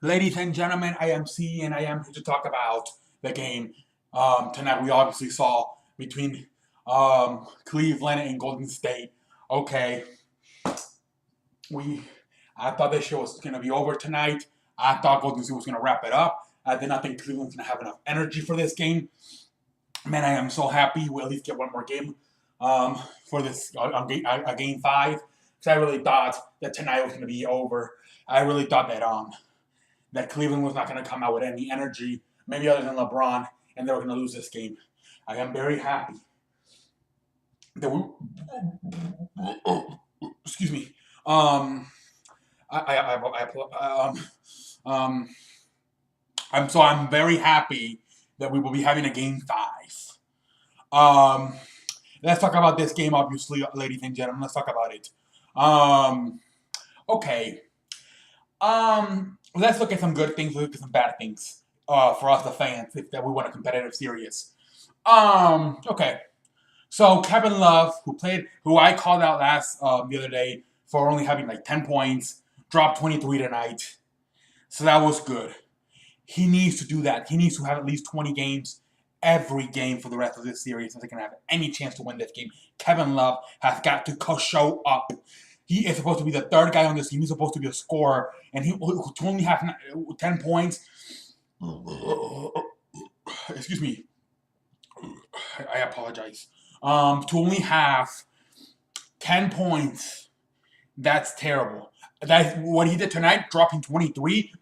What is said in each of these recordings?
Ladies and gentlemen, I am C, and I am here to talk about the game tonight. We obviously saw between Cleveland and Golden State. Okay, we I thought this show was gonna be over tonight. I thought Golden State was gonna wrap it up. I did not think Cleveland's gonna have enough energy for this game. Man, I am so happy we at least get one more game for this game five. Because I really thought that tonight was gonna be over. I really thought that Cleveland was not going to come out with any energy, maybe other than LeBron, and they were going to lose this game. I am very happy that we. Excuse me. Um, I'm very happy that we will be having a game five. Um, let's talk about this game, obviously, ladies and gentlemen. Let's talk about it. Um, okay. Let's look at some good things. Look at some bad things. For us, the fans, if that we want a competitive series. Okay. So Kevin Love, who I called out the other day for only having like 10 points, dropped 23 tonight. So that was good. He needs to do that. He needs to have at least 20 games every game for the rest of this series if they can have any chance to win this game. Kevin Love has got to show up. He is supposed to be the third guy on this team. He's supposed to be a scorer, and he to only have 10 points. Excuse me. I apologize. To only have 10 points, that's terrible. That's what he did tonight, dropping 23.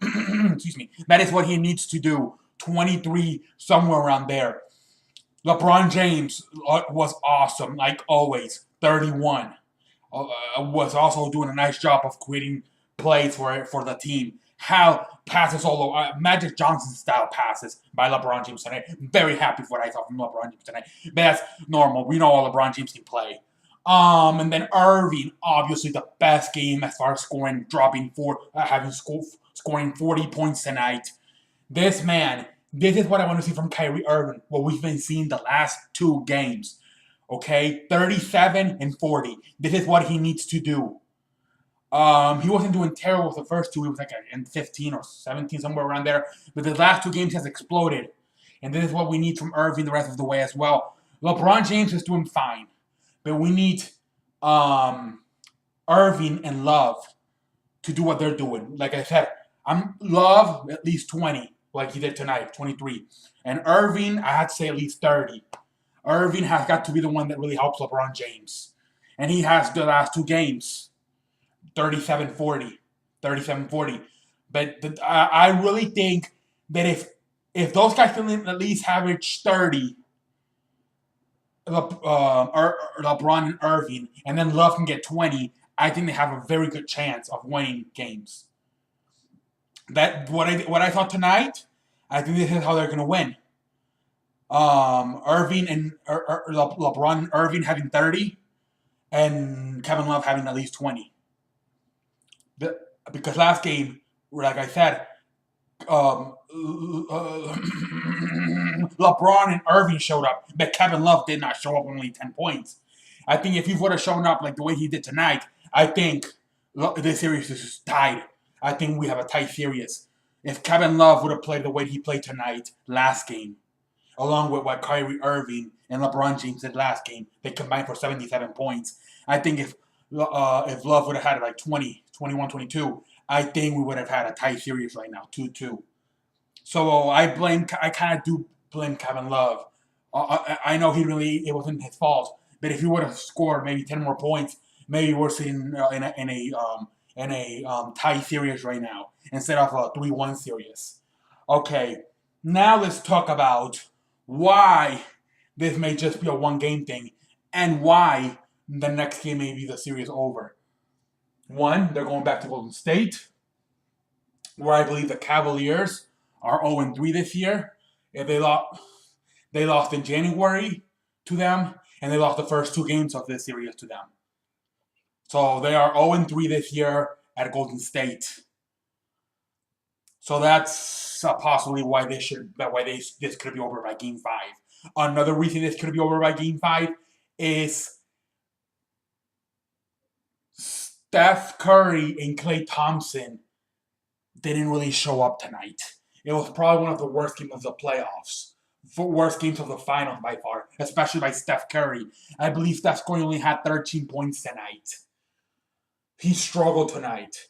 Excuse me. That is what he needs to do. 23, somewhere around there. LeBron James was awesome, like always. 31. Was also doing a nice job of creating plays for the team. How passes all over, Magic Johnson style passes by LeBron James tonight. Very happy for what I saw from LeBron James tonight. But that's normal. We know all LeBron James can play. And then Irving, obviously the best game as far as scoring, scoring 40 points tonight. This man, this is what I want to see from Kyrie Irving. What we've been seeing the last two games. Okay, 37 and 40. This is what he needs to do. He wasn't doing terrible with the first two. He was like in 15 or 17, somewhere around there. But the last two games has exploded. And this is what we need from Irving the rest of the way as well. LeBron James is doing fine. But we need Irving and Love to do what they're doing. Like I said, I'm Love at least 20, like he did tonight, 23. And Irving, I had to say at least 30. Irving has got to be the one that really helps LeBron James. And he has the last two games. 37-40. 37-40. But I really think that if those guys can at least average 30, LeBron and Irving, and then Love can get 20, I think they have a very good chance of winning games. That what I thought tonight, I think this is how they're going to win. Irving and LeBron and Irving having 30, and Kevin Love having at least 20. Because last game, like I said, LeBron and Irving showed up, but Kevin Love did not show up with only 10 points. I think if he would have shown up like the way he did tonight, I think this series is tied. I think we have a tight series. If Kevin Love would have played the way he played tonight, last game, along with what Kyrie Irving and LeBron James did last game, they combined for 77 points. I think if Love would have had like 20, 21, 22, I think we would have had a tight series right now, 2-2. So I kind of do blame Kevin Love. I know it wasn't his fault, but if he would have scored maybe 10 more points, maybe we're sitting in a tie series right now instead of a 3-1 series. Okay, now let's talk about why this may just be a one-game thing and why the next game may be the series over. One, they're going back to Golden State, where I believe the Cavaliers are 0-3 this year. If they lost in January to them, and they lost the first two games of this series to them. So they are 0-3 this year at Golden State. So that's possibly why this could be over by Game 5. Another reason this could be over by Game 5 is Steph Curry and Klay Thompson they didn't really show up tonight. It was probably one of the worst games of the playoffs. Worst games of the finals by far, especially by Steph Curry. I believe Steph Curry only had 13 points tonight. He struggled tonight.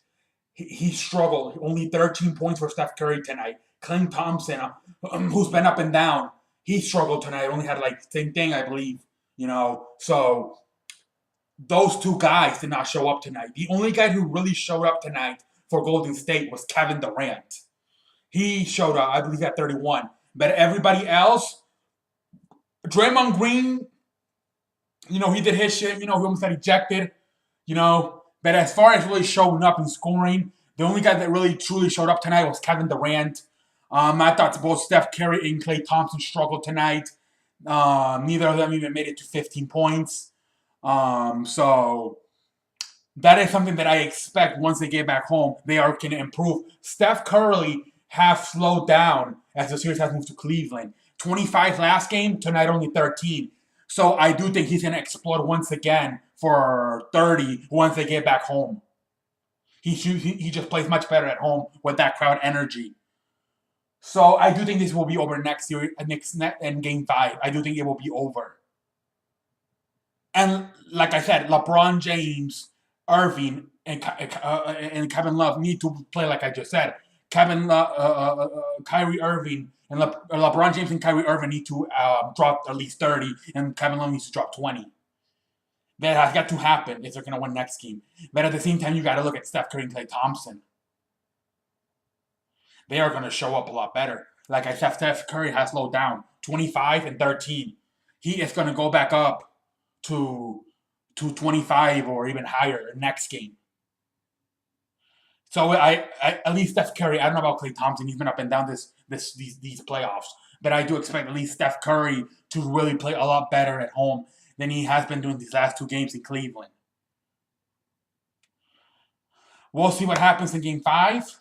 He struggled. Only 13 points for Steph Curry tonight. Klay Thompson, who's been up and down, he struggled tonight. Only had like same thing, I believe. So those two guys did not show up tonight. The only guy who really showed up tonight for Golden State was Kevin Durant. He showed up, I believe, at 31. But everybody else, Draymond Green, he did his shit. He almost got ejected. But as far as really showing up and scoring, the only guy that really truly showed up tonight was Kevin Durant. I thought both Steph Curry and Klay Thompson struggled tonight. Neither of them even made it to 15 points. So that is something that I expect once they get back home. They are going to improve. Steph Curry have slowed down as the series has moved to Cleveland. 25 last game, tonight only 13. So I do think he's going to explode once again for 30 once they get back home. He just plays much better at home with that crowd energy. So I do think this will be over next year, in Game 5. I do think it will be over. And like I said, LeBron James, Irving, and Kevin Love need to play like I just said. Kyrie Irving and LeBron James and Kyrie Irving need to drop at least 30, and Kevin Love needs to drop 20. That has got to happen if they're going to win next game. But at the same time, you got to look at Steph Curry and Klay Thompson. They are going to show up a lot better. Like I said, Steph Curry has slowed down, 25 and 13. He is going to go back up to 25 or even higher next game. So I at least Steph Curry. I don't know about Klay Thompson. He's been up and down these playoffs, but I do expect at least Steph Curry to really play a lot better at home than he has been doing these last two games in Cleveland. We'll see what happens in Game 5.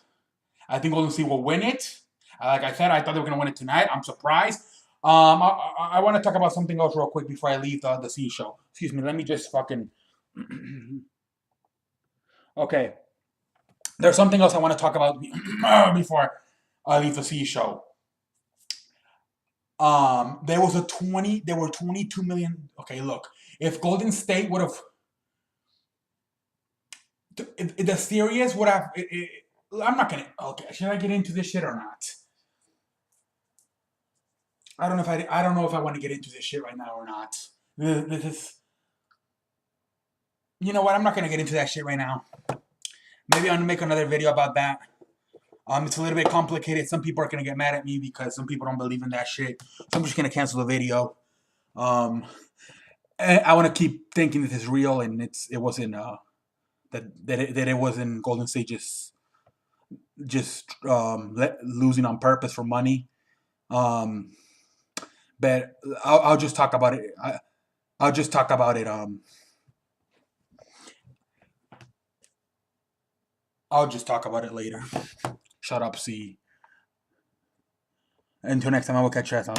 I think Golden State will win it. Like I said, I thought they were going to win it tonight. I'm surprised. I want to talk about something else real quick before I leave the C show. Excuse me. Let me just fucking. Okay. There's something else I want to talk about before I leave the C show. There were 22 million. Okay, look. If Golden State would have, the series would have. I'm not gonna. Okay, should I get into this shit or not? I don't know if I want to get into this shit right now or not. This is. You know what? I'm not gonna get into that shit right now. Maybe I'm gonna make another video about that. It's a little bit complicated. Some people are gonna get mad at me because some people don't believe in that shit. So I'm just gonna cancel the video. And I want to keep thinking that it's real and it wasn't that it wasn't Golden State just losing on purpose for money. But I'll just talk about it. I'll just talk about it. I'll just talk about it later. Shut up, C. Until next time, I will catch you guys on.